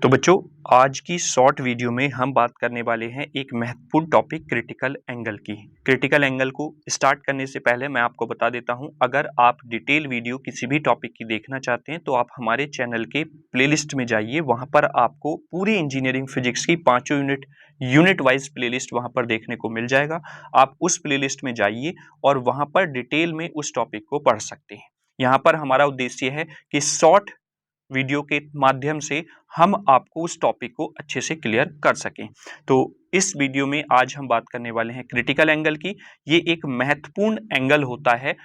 तो बच्चों, आज की शॉर्ट वीडियो में हम बात करने वाले हैं एक महत्वपूर्ण टॉपिक क्रिटिकल एंगल की। क्रिटिकल एंगल को स्टार्ट करने से पहले मैं आपको बता देता हूं, अगर आप डिटेल वीडियो किसी भी टॉपिक की देखना चाहते हैं तो आप हमारे चैनल के प्लेलिस्ट में जाइए। वहां पर आपको पूरी इंजीनियरिंग फिजिक्स की 5 यूनिट वाइज प्लेलिस्ट वहां पर देखने को मिल जाएगा। आप उस प्लेलिस्ट में जाइए और वहां पर डिटेल में उस टॉपिक को पढ़ सकते हैं। यहाँ पर हमारा उद्देश्य है कि शॉर्ट वीडियो के माध्यम से हम आपको उस टॉपिक को अच्छे से क्लियर कर सकें। तो इस वीडियो में आज हम बात करने वाले हैं क्रिटिकल एंगल की। ये एक महत्वपूर्ण एंगल होता है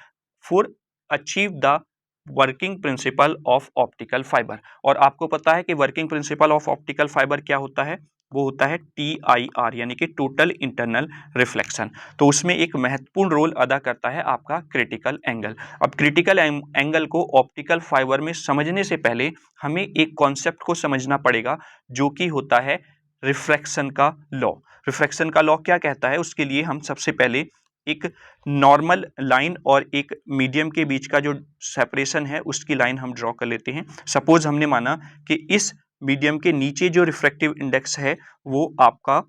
for achieve the working principle of optical fibre. और आपको पता है कि working principle of optical fibre क्या होता है? वो होता है TIR यानी कि टोटल इंटरनल रिफ्लेक्शन। तो उसमें एक महत्वपूर्ण रोल अदा करता है आपका क्रिटिकल एंगल। अब क्रिटिकल एंगल को ऑप्टिकल फाइबर में समझने से पहले हमें एक कॉन्सेप्ट को समझना पड़ेगा, जो कि होता है रिफ्रैक्शन का लॉ। रिफ्रैक्शन का लॉ क्या कहता है? उसके लिए हम सबसे पहले एक नॉर्मल लाइन और एक मीडियम के बीच का जो सेपरेशन है उसकी लाइन हम ड्रॉ कर लेते हैं। सपोज हमने माना कि इस मीडियम के नीचे जो रिफ्रैक्टिव इंडेक्स है वो आपका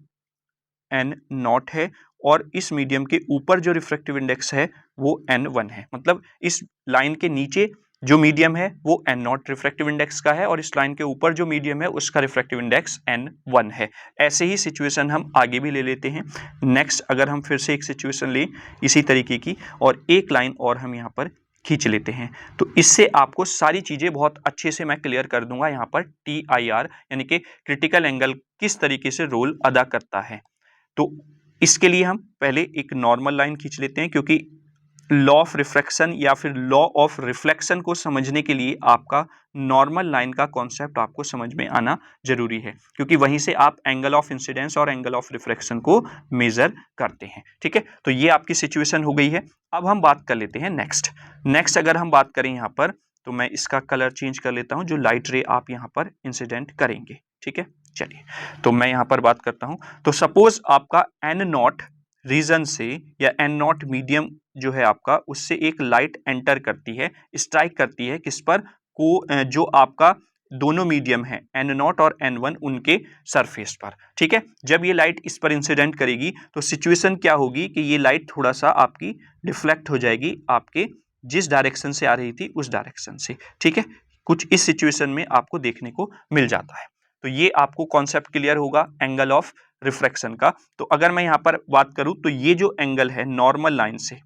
N0 है और इस मीडियम के ऊपर जो रिफ्रैक्टिव इंडेक्स है वो N1 है। मतलब इस लाइन के नीचे जो मीडियम है वो N0 रिफ्रैक्टिव इंडेक्स का है और इस लाइन के ऊपर जो मीडियम है उसका रिफ्रैक्टिव इंडेक्स N1 है। ऐसे ही सिचुएशन हम आगे भी ले लेते हैं। नेक्स्ट अगर हम फिर से एक सिचुएशन लें इसी तरीके की और एक लाइन और हम यहाँ पर खींच लेते हैं, तो इससे आपको सारी चीजें बहुत अच्छे से मैं क्लियर कर दूंगा। यहाँ पर TIR यानी कि क्रिटिकल एंगल किस तरीके से रोल अदा करता है। तो इसके लिए हम पहले एक नॉर्मल लाइन खींच लेते हैं, क्योंकि लॉ ऑफ रिफ्रैक्शन या फिर लॉ ऑफ रिफ्लेक्शन को समझने के लिए आपका नॉर्मल लाइन का कॉन्सेप्ट आपको समझ में आना जरूरी है, क्योंकि वहीं से आप एंगल ऑफ इंसिडेंस और एंगल ऑफ रिफ्रैक्शन को मेजर करते हैं। ठीक है, तो ये आपकी सिचुएशन हो गई है। अब हम बात कर लेते हैं नेक्स्ट अगर हम बात करें यहाँ पर, तो मैं इसका कलर चेंज कर लेता हूं, जो लाइट रे आप यहाँ पर इंसिडेंट करेंगे। ठीक है, चलिए तो मैं यहाँ पर बात करता हूं। तो सपोज आपका N0 रीजन से या N0 मीडियम जो है आपका, उससे एक लाइट एंटर करती है, स्ट्राइक करती है किस पर? जो आपका दोनों मीडियम है N0 और N1 उनके सरफेस पर। ठीक है, जब ये लाइट इस पर इंसिडेंट करेगी तो सिचुएशन क्या होगी कि ये लाइट थोड़ा सा आपकी डिफ्लेक्ट हो जाएगी आपके जिस डायरेक्शन से आ रही थी उस डायरेक्शन से। ठीक है, कुछ इस सिचुएशन में आपको देखने को मिल जाता है। तो ये आपको कॉन्सेप्ट क्लियर होगा एंगल ऑफ रिफ्रैक्शन का। तो अगर मैं यहां पर बात करूं तो ये जो एंगल है नॉर्मल लाइन से,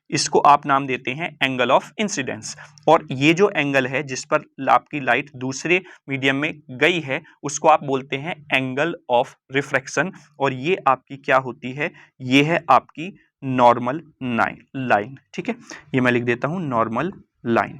इसको आप नाम देते हैं एंगल ऑफ इंसिडेंस। और ये जो एंगल है जिस पर आपकी लाइट दूसरे मीडियम में गई है उसको आप बोलते हैं एंगल ऑफ रिफ्रैक्शन। और ये आपकी क्या होती है? ये है आपकी नॉर्मल लाइन। ठीक है, ये मैं लिख देता हूं नॉर्मल लाइन।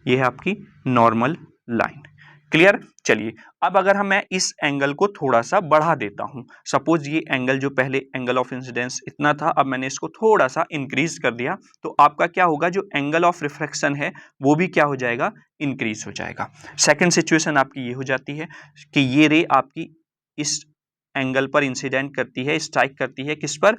ये है आपकी नॉर्मल लाइन। क्लियर? चलिए अब अगर मैं इस एंगल को थोड़ा सा बढ़ा देता हूं, सपोज ये एंगल जो पहले एंगल ऑफ इंसिडेंस इतना था, अब मैंने इसको थोड़ा सा इंक्रीज कर दिया, तो आपका क्या होगा? जो एंगल ऑफ रिफ्रैक्शन है वो भी क्या हो जाएगा? इंक्रीज हो जाएगा। सेकंड सिचुएशन आपकी ये हो जाती है कि ये रे आपकी इस एंगल पर इंसिडेंट करती है, स्ट्राइक करती है किस पर?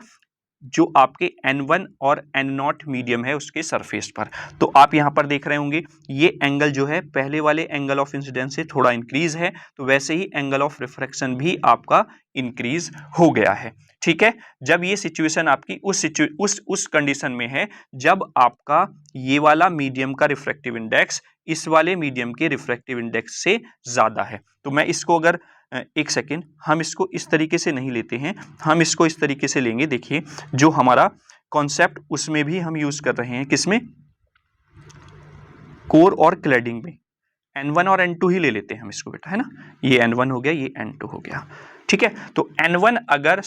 जो आपके N1 और N0 मीडियम है उसके सरफेस पर। तो आप यहां पर देख रहे होंगे ये एंगल जो है पहले वाले एंगल ऑफ इंसिडेंस से थोड़ा इंक्रीज है, तो वैसे ही एंगल ऑफ रिफ्रैक्शन भी आपका इंक्रीज हो गया है। ठीक है, जब ये सिचुएशन आपकी उस कंडीशन में है जब आपका ये वाला मीडियम का रिफ्रैक्टिव इंडेक्स इस वाले मीडियम के रिफ्रैक्टिव इंडेक्स से ज्यादा है। तो मैं इसको अगर एक सेकेंड, हम इसको इस तरीके से नहीं लेते हैं, हम इसको इस तरीके से लेंगे। देखिए जो हमारा कॉन्सेप्ट उसमें भी हम यूज कर रहे हैं, किसमें? कोर और क्लैडिंग में। N1 और N2 ही ले लेते हैं हम इसको बेटा, है ना। ये N1 हो गया, ये N2 हो गया। ठीक है, तो N1 अगर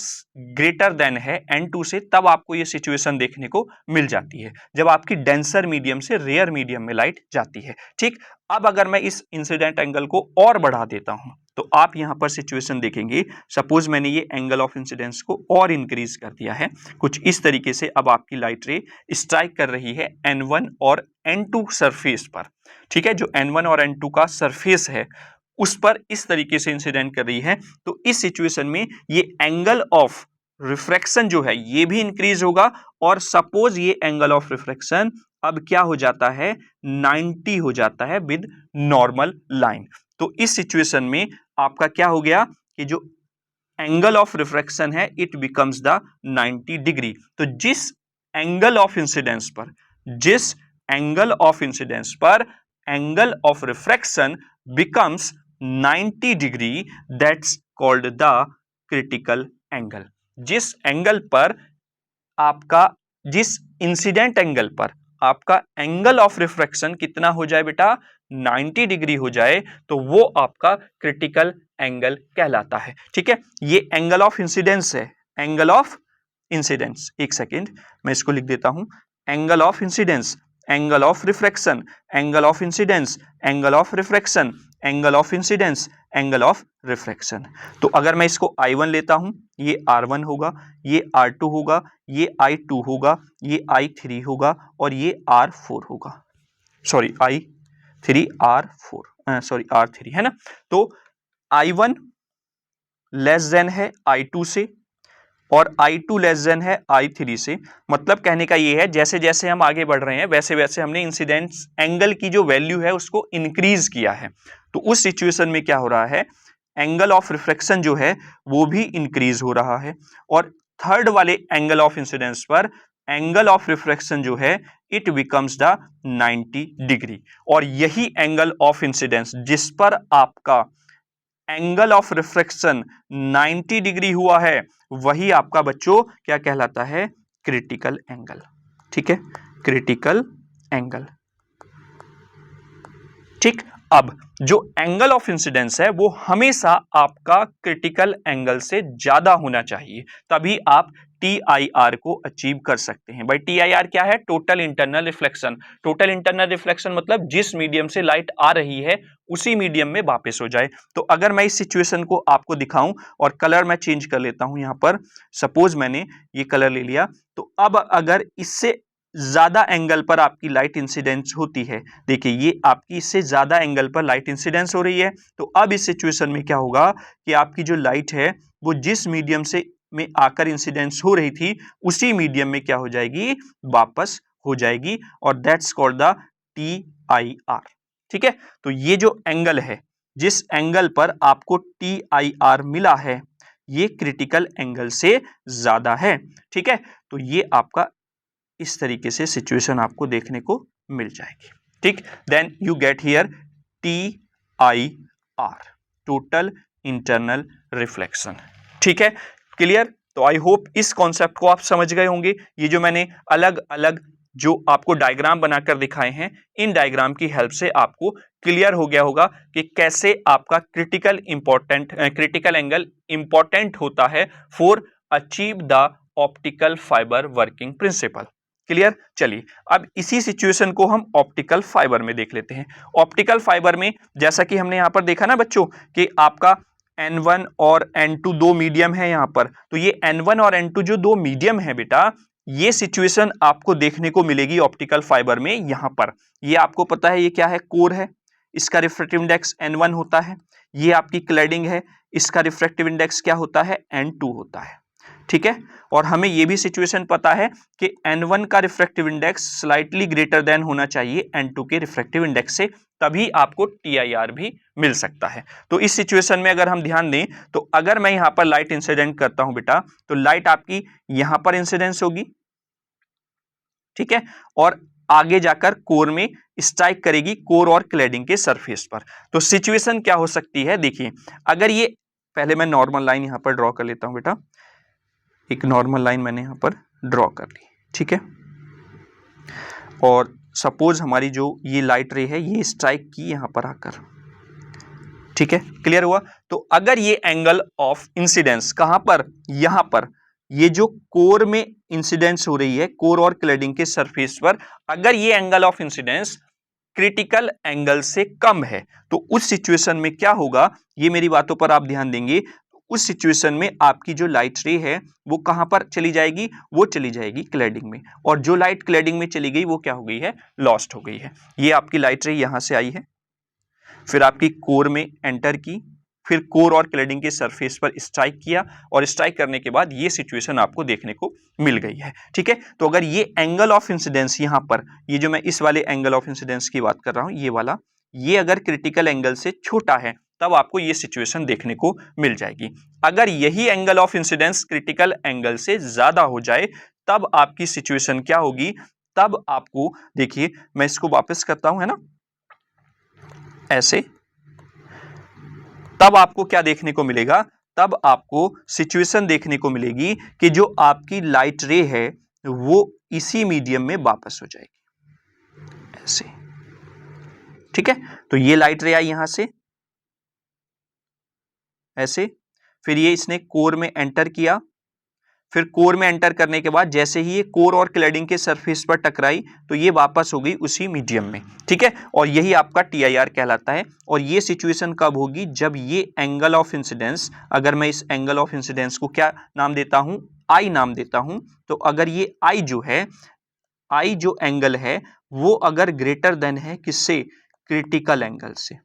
ग्रेटर देन है N2 से, तब आपको ये सिचुएशन देखने को मिल जाती है जब आपकी डेंसर मीडियम से रेयर मीडियम में लाइट जाती है। ठीक, अब अगर मैं इस इंसिडेंट एंगल को और बढ़ा देता हूं तो आप यहां पर सिचुएशन देखेंगे। सपोज मैंने ये एंगल ऑफ इंसिडेंस को और इंक्रीज कर दिया है कुछ इस तरीके से। अब आपकी लाइट रे स्ट्राइक कर रही है N1 और N2 सरफेस पर। ठीक है, जो N1 और N2 का सरफेस है उस पर इस तरीके से इंसिडेंट कर रही है। तो इस सिचुएशन में ये एंगल ऑफ रिफ्रैक्शन जो है ये भी इंक्रीज होगा। और सपोज ये एंगल ऑफ रिफ्रैक्शन अब क्या हो जाता है? 90 हो जाता है विद नॉर्मल लाइन। तो इस सिचुएशन में आपका क्या हो गया कि जो एंगल ऑफ रिफ्रैक्शन है इट बिकम्स द 90 डिग्री। तो जिस एंगल ऑफ इंसिडेंस पर angle of refraction becomes 90 degree, that's called the critical angle. जिस एंगल पर आपका, जिस इंसिडेंट एंगल पर आपका एंगल ऑफ रिफ्रैक्शन कितना हो जाए बेटा, 90 डिग्री हो जाए, तो वो आपका क्रिटिकल एंगल कहलाता है। ठीक है, ये एंगल ऑफ इंसिडेंस है, एंगल ऑफ इंसिडेंस। एक सेकेंड मैं इसको लिख देता हूं, angle of incidence, angle of refraction, angle of incidence, angle of refraction, angle of incidence, angle of refraction. तो अगर मैं इसको I1 लेता हूं, ये R1 होगा, ये R2 होगा, ये I2 होगा, ये I3 होगा और ये R4 होगा, sorry I3 R4 sorry R3 है ना। तो I1 लेस देन है I2 से और I2 लेस देन है I3 से। मतलब कहने का ये है जैसे जैसे हम आगे बढ़ रहे हैं वैसे वैसे हमने इंसिडेंस एंगल की जो वैल्यू है उसको इंक्रीज किया है। तो उस सिचुएशन में क्या हो रहा है, एंगल ऑफ रिफ्रैक्शन जो है वो भी इंक्रीज हो रहा है और थर्ड वाले एंगल ऑफ इंसिडेंस पर एंगल ऑफ रिफ्रैक्शन जो है इट बिकम्स द 90 डिग्री। और यही एंगल ऑफ इंसिडेंस जिस पर आपका एंगल ऑफ रिफ्रैक्शन 90 डिग्री हुआ है वही आपका बच्चों क्या कहलाता है, क्रिटिकल एंगल। ठीक है, क्रिटिकल एंगल। ठीक, अब जो एंगल ऑफ इंसिडेंस है वो हमेशा आपका क्रिटिकल एंगल से ज्यादा होना चाहिए, तभी आप TIR को अचीव कर सकते हैं। भाई TIR क्या है, total internal reflection. Total internal reflection मतलब जिस मीडियम से लाइट आ रही है उसी मीडियम में वापस हो जाए। तो अगर मैं इस सिचुएशन को आपको दिखाऊं और कलर मैं चेंज कर लेता हूं, यहां पर सपोज मैंने ये कलर ले लिया, तो अब अगर इससे ज्यादा एंगल पर आपकी लाइट इंसिडेंस होती है, देखिए ये आपकी इससे ज्यादा एंगल पर लाइट इंसिडेंस हो रही है, तो अब इस सिचुएशन में क्या होगा कि आपकी जो लाइट है वो जिस मीडियम से में आकर इंसिडेंस हो रही थी उसी मीडियम में क्या हो जाएगी, वापस हो जाएगी, और दैट्स कॉल्ड द TIR। ठीक है, तो ये जो एंगल है, जिस एंगल पर आपको TIR मिला है, ये क्रिटिकल एंगल से ज्यादा है। ठीक है, तो ये आपका इस तरीके से सिचुएशन आपको देखने को मिल जाएगी। ठीक, then you get here TIR, total internal reflection. ठीक है, क्लियर। तो आई होप इस कॉन्सेप्ट को आप समझ गए होंगे। ये जो मैंने अलग अलग जो आपको डायग्राम बनाकर दिखाए हैं, इन डायग्राम की हेल्प से आपको क्लियर हो गया होगा कि कैसे आपका क्रिटिकल एंगल इंपॉर्टेंट होता है for achieve the optical fibre working principle. Clear. चलिए अब इसी सिचुएशन को हम ऑप्टिकल फाइबर में देख लेते हैं। ऑप्टिकल फाइबर में जैसा कि हमने यहां पर देखा ना बच्चों कि आपका N1 और N2 दो मीडियम है यहां पर, तो ये N1 और N2 जो दो मीडियम है बेटा, ये सिचुएशन आपको देखने को मिलेगी ऑप्टिकल फाइबर में। यहां पर ये आपको पता है ये क्या है, कोर है, इसका रिफ्रैक्टिव इंडेक्स N1 होता है। ये आपकी क्लैडिंग है, इसका रिफ्रैक्टिव इंडेक्स क्या होता है, N2 होता है। ठीक है, और हमें यह भी सिचुएशन पता है कि N1 का refractive index slightly greater than होना चाहिए N2 के रिफ्रैक्टिव इंडेक्स से, तभी आपको TIR भी मिल सकता है। तो इस सिचुएशन में अगर हम ध्यान दें तो अगर मैं यहां पर लाइट इंसिडेंट करता हूं बेटा, तो लाइट आपकी यहां पर इंसिडेंस होगी, ठीक है, और आगे जाकर कोर में स्ट्राइक करेगी, कोर और क्लैडिंग के सरफेस पर। तो सिचुएशन क्या हो सकती है, देखिए अगर ये, पहले मैं नॉर्मल लाइन यहां पर ड्रॉ कर लेता हूं बेटा, एक नॉर्मल लाइन मैंने यहां पर ड्रॉ कर ली, ठीक है, और सपोज हमारी जो ये लाइट रे है ये स्ट्राइक की यहां पर आकर, ठीक है, क्लियर हुआ। तो अगर ये एंगल ऑफ इंसिडेंस कहां पर, यहां पर, ये जो कोर में इंसिडेंस हो रही है, कोर और क्लैडिंग के सरफेस पर, अगर ये angle of incidence critical angle से कम है, तो उस सिचुएशन में क्या होगा, ये मेरी बातों पर आप ध्यान देंगे। उस सिचुएशन में आपकी जो लाइट रे है वो कहां पर चली जाएगी, वो चली जाएगी क्लैडिंग में, और जो लाइट क्लैडिंग में चली गई वो क्या हो गई है, लॉस्ट हो गई है। ये आपकी लाइट रे यहां से आई है, फिर आपकी कोर में एंटर की, फिर कोर और क्लैडिंग के सरफेस पर स्ट्राइक किया, और स्ट्राइक करने के बाद ये सिचुएशन आपको देखने को मिल गई है। ठीक है, तो अगर ये एंगल ऑफ इंसिडेंस यहां पर, ये जो मैं इस वाले एंगल ऑफ इंसिडेंस की बात कर रहा हूं, ये वाला, ये अगर क्रिटिकल एंगल से छोटा है तब आपको ये सिचुएशन देखने को मिल जाएगी। अगर यही angle of incidence critical angle से ज्यादा हो जाए तब आपकी सिचुएशन क्या होगी, तब आपको देखिए मैं इसको वापस करता हूं, है ना, ऐसे, तब आपको क्या देखने को मिलेगा, तब आपको सिचुएशन देखने को मिलेगी कि जो आपकी लाइट रे है वो इसी मीडियम में वापस हो जाएगी, ऐसे, ठीक है। तो ये लाइट रे आई यहां से ऐसे, फिर ये इसने कोर में एंटर किया, फिर कोर में एंटर करने के बाद जैसे ही ये कोर और क्लैडिंग के सरफेस पर टकराई तो ये वापस हो गई उसी मीडियम में, ठीक है। और यही आपका TIR कहलाता है। और ये सिचुएशन कब होगी, जब ये एंगल ऑफ इंसिडेंस, अगर मैं इस एंगल ऑफ इंसिडेंस को क्या नाम देता हूं, आई नाम देता हूं, तो अगर ये आई जो है, आई जो एंगल है वो अगर ग्रेटर देन है किससे, क्रिटिकल एंगल से,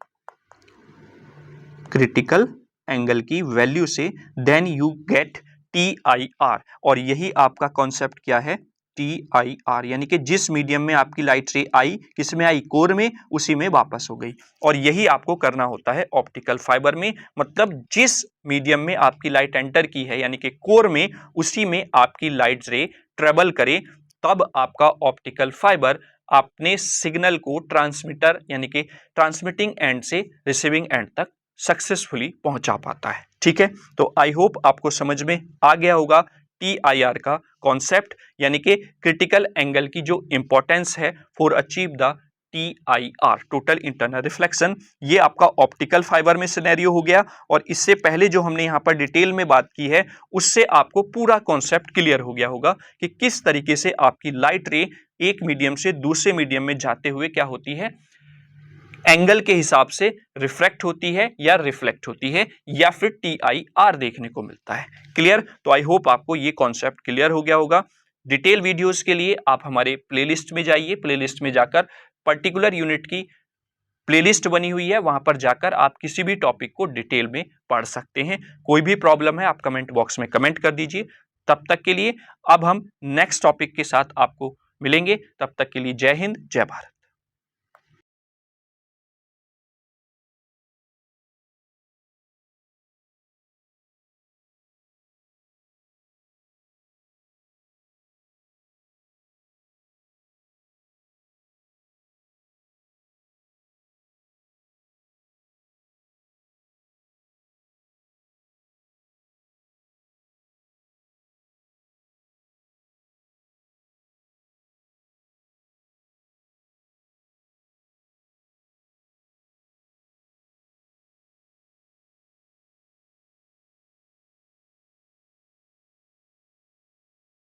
क्रिटिकल एंगल की वैल्यू से, देन यू गेट TIR। और यही आपका कॉन्सेप्ट क्या है, TIR, यानी कि जिस मीडियम में आपकी लाइट रे आई, किसमें आई, कोर में, उसी में वापस हो गई। और यही आपको करना होता है ऑप्टिकल फाइबर में, मतलब जिस मीडियम में आपकी लाइट एंटर की है यानी कि कोर में, उसी में आपकी लाइट रे ट्रेवल करे, तब आपका ऑप्टिकल फाइबर अपने सिग्नल को ट्रांसमीटर यानी कि ट्रांसमिटिंग एंड से रिसीविंग एंड तक सक्सेसफुली पहुंचा पाता है, ठीक है। तो आई होप आपको समझ में आ गया होगा TIR का कॉन्सेप्ट, यानी कि क्रिटिकल एंगल की जो इंपॉर्टेंस है for achieve the TIR, total internal reflection. ये आपका ऑप्टिकल फाइबर में सिनेरियो हो गया। और इससे पहले जो हमने यहाँ पर डिटेल में बात की है उससे आपको पूरा कॉन्सेप्ट क्लियर हो गया होगा कि किस तरीके से आपकी लाइट रे एक मीडियम से दूसरे मीडियम में जाते हुए क्या होती है, एंगल के हिसाब से रिफ्रैक्ट होती है या रिफ्लेक्ट होती है, या फिर TIR देखने को मिलता है। क्लियर? तो आई होप आपको ये कॉन्सेप्ट क्लियर हो गया होगा। डिटेल वीडियोस के लिए आप हमारे प्लेलिस्ट में जाइए, प्लेलिस्ट में जाकर पर्टिकुलर यूनिट की प्लेलिस्ट बनी हुई है, वहां पर जाकर आप किसी भी टॉपिक को डिटेल में पढ़ सकते हैं। कोई भी प्रॉब्लम है आप कमेंट बॉक्स में कमेंट कर दीजिए। तब तक के लिए अब हम नेक्स्ट टॉपिक के साथ आपको मिलेंगे, तब तक के लिए जय हिंद, जय भारत।